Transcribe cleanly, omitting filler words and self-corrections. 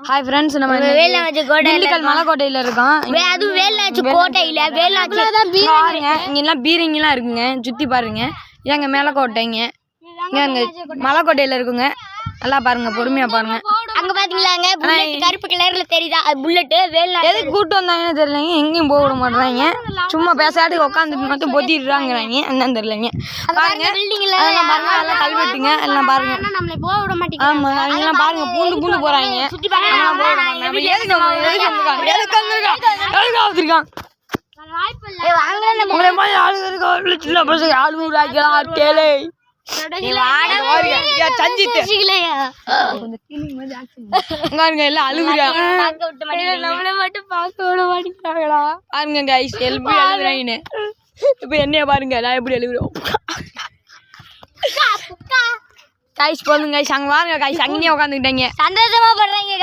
Hi friends, நம்ம திண்டுக்கல் மலைக்கோட்டையில் இருக்கோம். அதுவும் வேலாச்சு கோட்டையில் வேலாச்சு பாருங்க, இங்கெல்லாம் பீரங்கிலாம் இருக்குங்க. சுற்றி பாருங்க. இதாங்க மேலக்கோட்டைங்க. இங்கே மலைக்கோட்டையில் இருக்குங்க. நல்லா பாருங்க, பொறுமையாக பாருங்க. அங்கே பார்த்தீங்களாங்க கருப்பு கலரில் தெரியுதா? அது புல்லட்டு வேலா. எதுக்கு கூப்பிட்டு வந்தாங்கன்னு தெரியலைங்க. எங்கேயும் போக விட மாட்டேறாங்க. சும்மா பேசாட்டி உட்காந்துட்டு மட்டும் பொத்திடுறாங்கிறாங்க. என்னன்னு தெரியலைங்க. பாருங்க, அதெல்லாம் பாருங்க, அதெல்லாம் கல்வெட்டுங்க. எல்லாம் பாருங்க. நம்மளை போக விட மாட்டேங்க. ஆமாம், அவங்கெல்லாம் பாருங்க, பூந்து பூந்து போகிறாங்க. என்னைய பாருங்க, நான் எப்படி எழுதுறோம். கைஸ் போதுங்க, அங்க பாருங்க கைஸ், அங்கேயே உட்காந்துக்கிட்டேங்க. சந்தோஷமா பண்றீங்க.